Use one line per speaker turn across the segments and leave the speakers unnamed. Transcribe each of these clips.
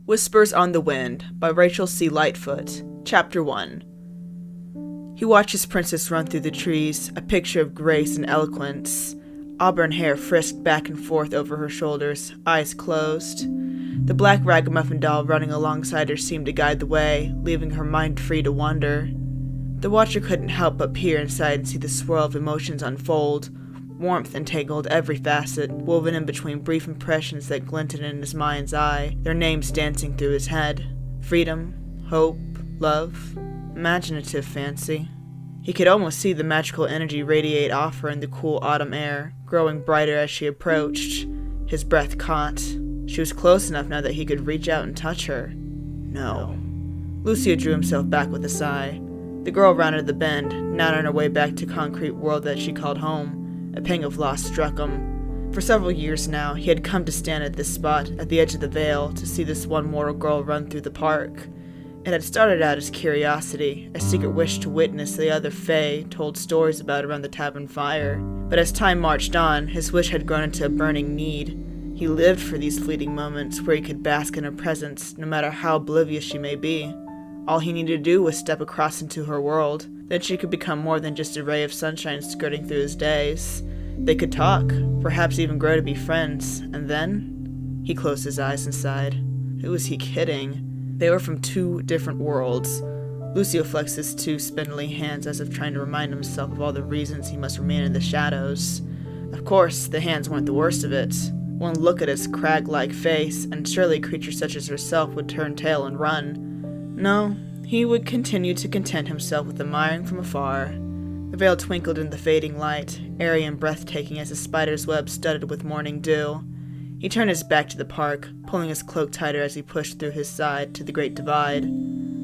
Whispers on the Wind by Rachel C. Lightfoot, Chapter 1. He watches Princess run through the trees, a picture of grace and eloquence. Auburn hair frisked back and forth over her shoulders, eyes closed. The black ragamuffin doll running alongside her seemed to guide the way, leaving her mind free to wander. The watcher couldn't help but peer inside and see the swirl of emotions unfold. Warmth entangled every facet, woven in between brief impressions that glinted in his mind's eye, their names dancing through his head. Freedom, hope, love, imaginative fancy. He could almost see the magical energy radiate off her in the cool autumn air, growing brighter as she approached. His breath caught. She was close enough now that he could reach out and touch her. No. Luccio drew himself back with a sigh. The girl rounded the bend, now on her way back to concrete world that she called home. A pang of loss struck him. For several years now, he had come to stand at this spot, at the edge of the vale, to see this one mortal girl run through the park. It had started out as curiosity, a secret wish to witness the other fae told stories about around the tavern fire. But as time marched on, his wish had grown into a burning need. He lived for these fleeting moments where he could bask in her presence, no matter how oblivious she may be. All he needed to do was step across into her world. Then she could become more than just a ray of sunshine skirting through his days. They could talk, perhaps even grow to be friends, and then? He closed his eyes and sighed. Who was he kidding? They were from two different worlds. Luccio flexed his two spindly hands as if trying to remind himself of all the reasons he must remain in the shadows. Of course, the hands weren't the worst of it. One look at his crag-like face, and surely a creature such as herself would turn tail and run. No, he would continue to content himself with admiring from afar. The veil twinkled in the fading light, airy and breathtaking as a spider's web studded with morning dew. He turned his back to the park, pulling his cloak tighter as he pushed through his side to the great divide.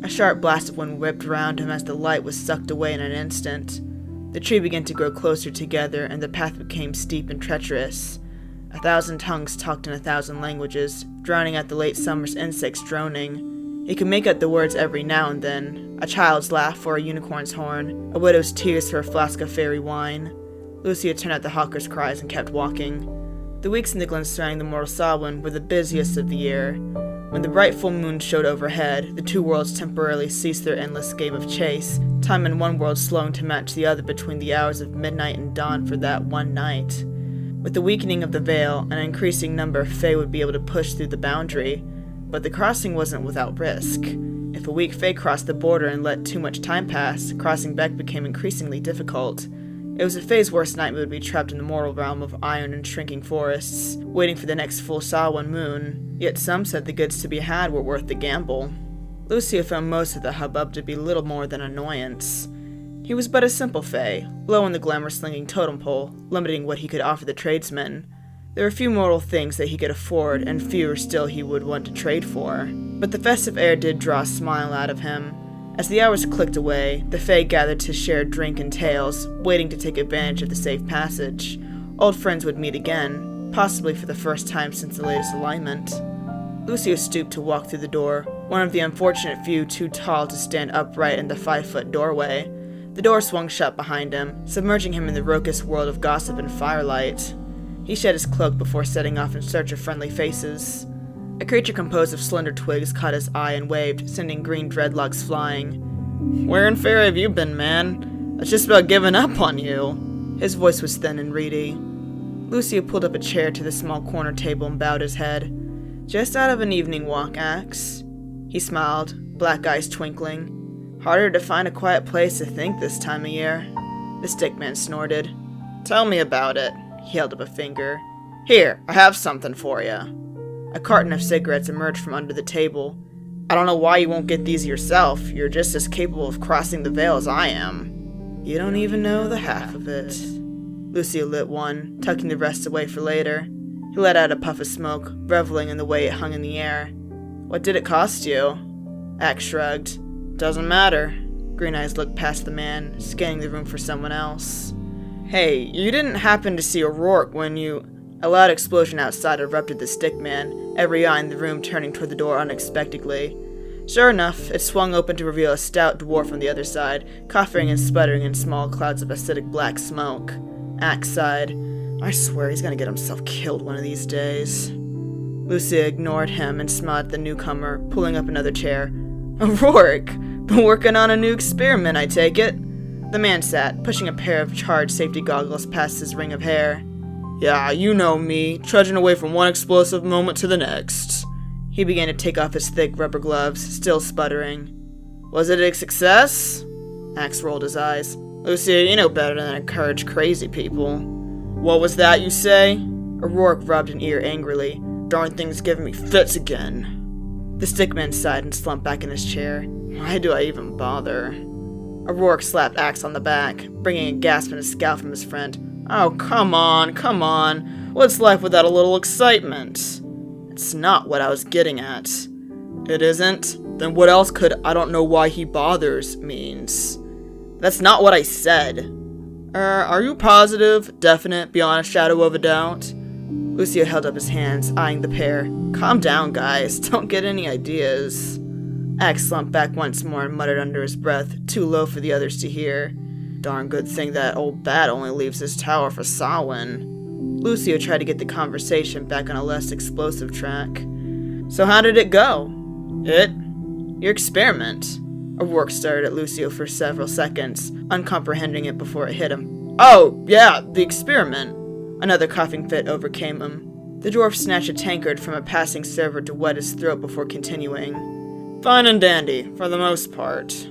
A sharp blast of wind whipped around him as the light was sucked away in an instant. The tree began to grow closer together, and the path became steep and treacherous. 1,000 tongues talked in 1,000 languages, drowning out the late summer's insects droning. He could make out the words every now and then, a child's laugh for a unicorn's horn, a widow's tears for a flask of fairy wine. Luccio turned out the hawker's cries and kept walking. The weeks in the glen surrounding the mortal Samhain were the busiest of the year. When the bright full moon showed overhead, the two worlds temporarily ceased their endless game of chase, time in one world slowing to match the other between the hours of midnight and dawn for that one night. With the weakening of the veil, an increasing number of fae would be able to push through the boundary. But the crossing wasn't without risk. If a weak fae crossed the border and let too much time pass, crossing back became increasingly difficult. It was a fae's worst nightmare to be trapped in the mortal realm of iron and shrinking forests, waiting for the next full Samhain moon, yet some said the goods to be had were worth the gamble. Luccio found most of the hubbub to be little more than annoyance. He was but a simple fae, low on the glamour-slinging totem pole, limiting what he could offer the tradesmen. There were few mortal things that he could afford, and fewer still he would want to trade for. But the festive air did draw a smile out of him. As the hours clicked away, the fae gathered to share drink and tales, waiting to take advantage of the safe passage. Old friends would meet again, possibly for the first time since the latest alignment. Luccio stooped to walk through the door, one of the unfortunate few too tall to stand upright in the 5-foot doorway. The door swung shut behind him, submerging him in the raucous world of gossip and firelight. He shed his cloak before setting off in search of friendly faces. A creature composed of slender twigs caught his eye and waved, sending green dreadlocks flying. "Where in fair have you been, man? I've just about given up on you." His voice was thin and reedy. Luccio pulled up a chair to the small corner table and bowed his head. "Just out of an evening walk, Axe." He smiled, black eyes twinkling. "Harder to find a quiet place to think this time of year." The stickman snorted. "Tell me about it." He held up a finger. "Here, I have something for you." A carton of cigarettes emerged from under the table. "I don't know why you won't get these yourself. You're just as capable of crossing the veil as I am." "You don't even know the half of it." Luccio lit one, tucking the rest away for later. He let out a puff of smoke, reveling in the way it hung in the air. "What did it cost you?" Axe shrugged. "Doesn't matter." Green Eyes looked past the man, scanning the room for someone else. "Hey, you didn't happen to see O'Rourke when you—" A loud explosion outside erupted the stickman, every eye in the room turning toward the door unexpectedly. Sure enough, it swung open to reveal a stout dwarf on the other side, coughing and sputtering in small clouds of acidic black smoke. Axe sighed. "I swear he's gonna get himself killed one of these days." Lucia ignored him and smiled at the newcomer, pulling up another chair. O'Rourke, been working on a new experiment, I take it? The man sat, pushing a pair of charged safety goggles past his ring of hair. Yeah, you know me, trudging away from one explosive moment to the next. He began to take off his thick rubber gloves, still sputtering. Was it a success? Axe rolled his eyes. Lucia, you know better than to encourage crazy people. What was that you say? O'Rourke rubbed an ear angrily. Darn thing's giving me fits again. The stickman sighed and slumped back in his chair. Why do I even bother? O'Rourke slapped Axe on the back, bringing a gasp and a scowl from his friend. Oh, come on. What's life without a little excitement? It's not what I was getting at. It isn't? Then what else could I don't know why he bothers means? That's not what I said. Are you positive, definite, beyond a shadow of a doubt? Luccio held up his hands, eyeing the pair. Calm down, guys. Don't get any ideas. Axe slumped back once more and muttered under his breath, too low for the others to hear. Darn good thing that old bat only leaves his tower for Samhain. Luccio tried to get the conversation back on a less explosive track. So how did it go? Your experiment. O'Rourke stared at Luccio for several seconds, uncomprehending it before it hit him. Oh, yeah, the experiment. Another coughing fit overcame him. The dwarf snatched a tankard from a passing server to wet his throat before continuing. Fine and dandy, for the most part.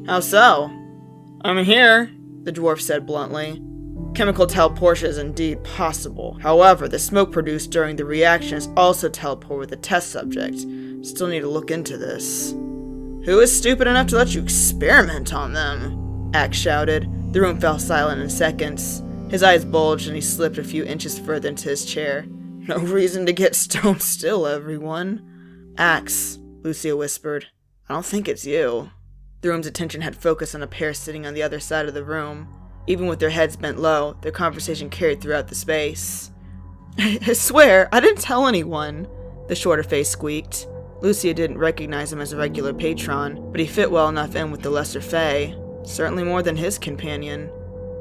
How so? I'm here, the dwarf said bluntly. Chemical teleportation is indeed possible. However, the smoke produced during the reaction is also teleported with the test subject. Still need to look into this. Who is stupid enough to let you experiment on them? Axe shouted. The room fell silent in seconds. His eyes bulged and he slipped a few inches further into his chair. No reason to get stone still, everyone. Axe, Luccio whispered. I don't think it's you. The room's attention had focused on a pair sitting on the other side of the room. Even with their heads bent low, their conversation carried throughout the space. I swear, I didn't tell anyone, the shorter face squeaked. Luccio didn't recognize him as a regular patron, but he fit well enough in with the lesser fae, certainly more than his companion.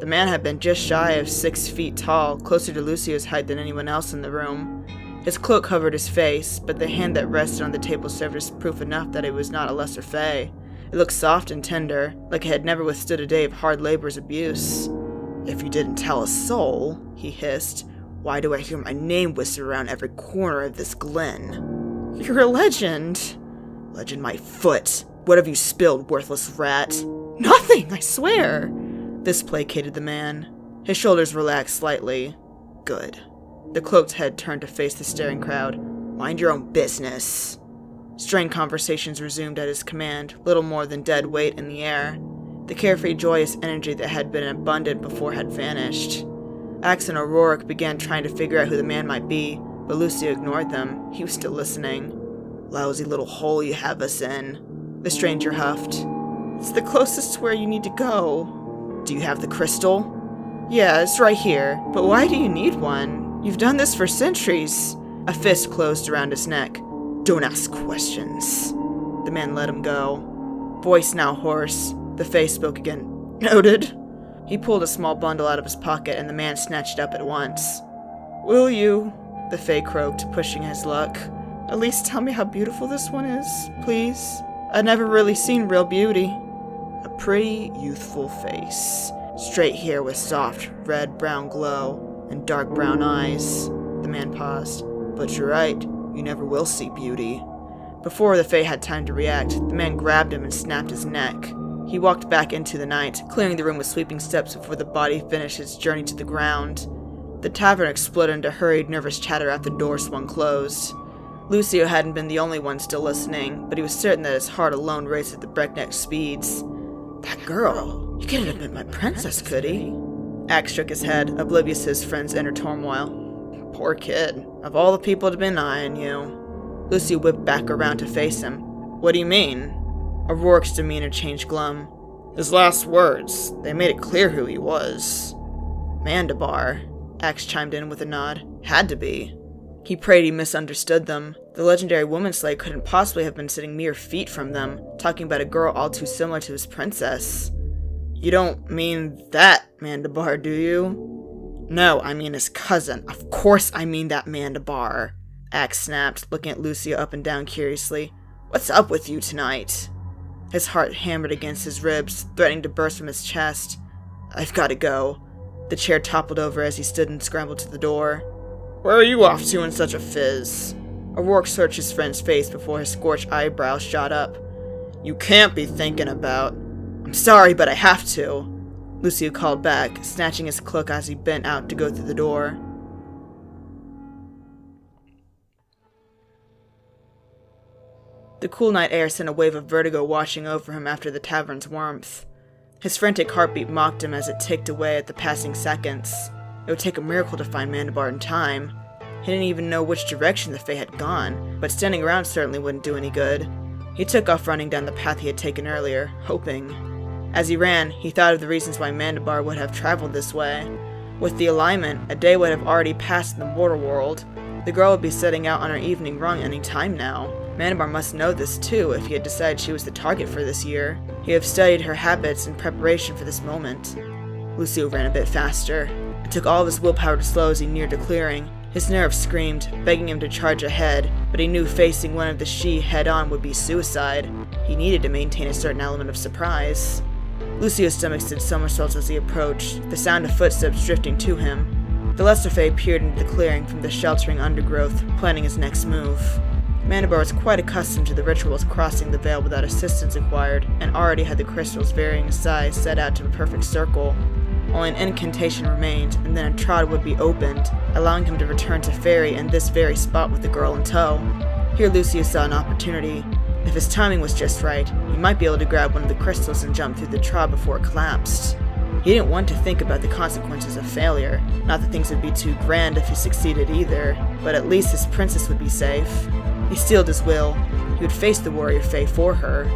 The man had been just shy of 6 feet tall, closer to Lucio's height than anyone else in the room. His cloak covered his face, but the hand that rested on the table served as proof enough that it was not a lesser fae. It looked soft and tender, like it had never withstood a day of hard labor's abuse. If you didn't tell a soul, he hissed, why do I hear my name whispered around every corner of this Glen? You're a legend. Legend my foot. What have you spilled, worthless rat? Nothing, I swear. This placated the man. His shoulders relaxed slightly. Good. The cloaked head turned to face the staring crowd. Mind your own business. Strained conversations resumed at his command, little more than dead weight in the air. The carefree, joyous energy that had been abundant before had vanished. Axe and O'Rourke began trying to figure out who the man might be, but Luccio ignored them. He was still listening. Lousy little hole you have us in, the stranger huffed. It's the closest to where you need to go. Do you have the crystal? Yeah, it's right here, but why do you need one? You've done this for centuries. A fist closed around his neck. Don't ask questions. The man let him go. Voice now hoarse, the face spoke again. Noted. He pulled a small bundle out of his pocket and the man snatched it up at once. Will you? The fae croaked, pushing his luck. At least tell me how beautiful this one is, please. I've never really seen real beauty. A pretty, youthful face. Straight hair with soft, red-brown glow and dark brown eyes. The man paused. But you're right. You never will see beauty. Before the fae had time to react, the man grabbed him and snapped his neck. He walked back into the night, clearing the room with sweeping steps before the body finished its journey to the ground. The tavern exploded into hurried, nervous chatter after the door swung closed. Luccio hadn't been the only one still listening, but he was certain that his heart alone raced at the breakneck speeds. That girl! He couldn't have been my princess, could he? Axe shook his head, oblivious to his friend's inner turmoil. Poor kid. Of all the people to have been eyeing you. Luccio whipped back around to face him. What do you mean? O'Rourke's demeanor changed glum. His last words, they made it clear who he was. Mandabar, Axe chimed in with a nod. Had to be. He prayed he misunderstood them. The legendary woman slayer couldn't possibly have been sitting mere feet from them, talking about a girl all too similar to his princess. You don't mean that, Mandabar, do you? No, I mean his cousin. Of course I mean that Mandabar. Axe snapped, looking at Luccio up and down curiously. "What's up with you tonight?" His heart hammered against his ribs, threatening to burst from his chest. "I've got to go." The chair toppled over as he stood and scrambled to the door. "Where are you off to in such a fizz?" O'Rourke searched his friend's face before his scorched eyebrows shot up. "You can't be thinking about—" "I'm sorry, but I have to," Luccio called back, snatching his cloak as he bent out to go through the door. The cool night air sent a wave of vertigo washing over him after the tavern's warmth. His frantic heartbeat mocked him as it ticked away at the passing seconds. It would take a miracle to find Mandabar in time. He didn't even know which direction the Fae had gone, but standing around certainly wouldn't do any good. He took off running down the path he had taken earlier, hoping. As he ran, he thought of the reasons why Mandabar would have traveled this way. With the alignment, a day would have already passed in the mortal world. The girl would be setting out on her evening rung any time now. Mandabar must know this too if he had decided she was the target for this year. He had studied her habits in preparation for this moment. Luccio ran a bit faster. It took all of his willpower to slow as he neared the clearing. His nerves screamed, begging him to charge ahead, but he knew facing one of the She head-on would be suicide. He needed to maintain a certain element of surprise. Lucio's stomach did somersaults as he approached, the sound of footsteps drifting to him. The Lesser Fae peered into the clearing from the sheltering undergrowth, planning his next move. Mandabar was quite accustomed to the rituals crossing the veil without assistance required, and already had the crystals varying size set out to a perfect circle. Only an incantation remained, and then a trod would be opened, allowing him to return to Fairy in this very spot with the girl in tow. Here Luccio saw an opportunity. If his timing was just right, he might be able to grab one of the crystals and jump through the trod before it collapsed. He didn't want to think about the consequences of failure, not that things would be too grand if he succeeded either, but at least his princess would be safe. He steeled his will. He would face the warrior Fae for her.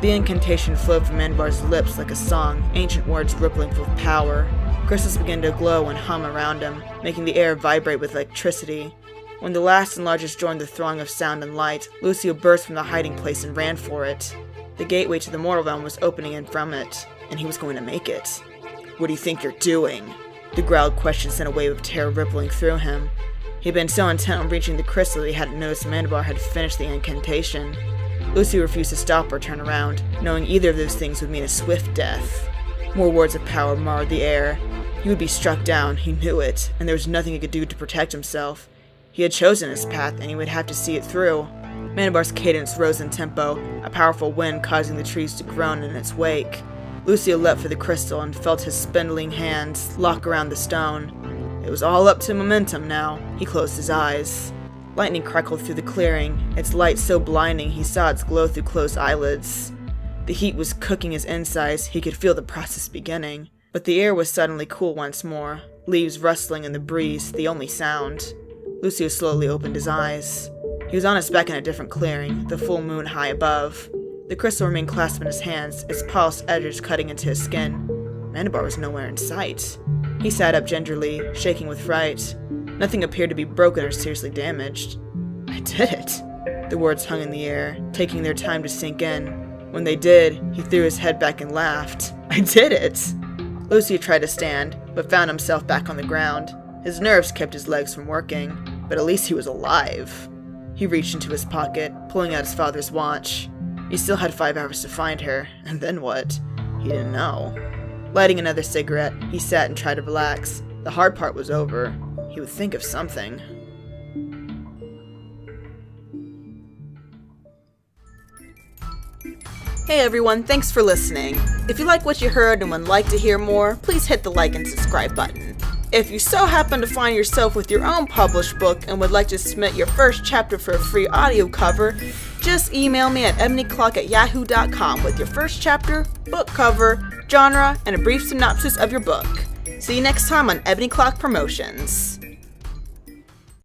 The incantation flowed from Mandabar's lips like a song, ancient words rippling with power. Crystals began to glow and hum around him, making the air vibrate with electricity. When the last and largest joined the throng of sound and light, Luccio burst from the hiding place and ran for it. The gateway to the mortal realm was opening in from it, and he was going to make it. "What do you think you're doing?" The growled question sent a wave of terror rippling through him. He had been so intent on reaching the crystal that he hadn't noticed Mandabar had finished the incantation. Luccio refused to stop or turn around, knowing either of those things would mean a swift death. More words of power marred the air. He would be struck down, he knew it, and there was nothing he could do to protect himself. He had chosen his path, and he would have to see it through. Mandabar's cadence rose in tempo, a powerful wind causing the trees to groan in its wake. Luccio leapt for the crystal and felt his spindling hands lock around the stone. It was all up to momentum now. He closed his eyes. Lightning crackled through the clearing, its light so blinding he saw its glow through closed eyelids. The heat was cooking his insides, he could feel the process beginning. But the air was suddenly cool once more, leaves rustling in the breeze, the only sound. Luccio slowly opened his eyes. He was on his back in a different clearing, the full moon high above. The crystal remained clasped in his hands, its polished edges cutting into his skin. Mandabar was nowhere in sight. He sat up gingerly, shaking with fright. Nothing appeared to be broken or seriously damaged. "I did it." The words hung in the air, taking their time to sink in. When they did, he threw his head back and laughed. "I did it!" Luccio tried to stand, but found himself back on the ground. His nerves kept his legs from working, but at least he was alive. He reached into his pocket, pulling out his father's watch. He still had 5 hours to find her, and then what? He didn't know. Lighting another cigarette, he sat and tried to relax. The hard part was over. He would think of something. Hey everyone, thanks for listening. If you like what you heard and would like to hear more, please hit the like and subscribe button. If you so happen to find yourself with your own published book and would like to submit your first chapter for a free audio cover, just email me at ebonyclock@yahoo.com with your first chapter, book cover, genre, and a brief synopsis of your book. See you next time on Ebony Clock Promotions.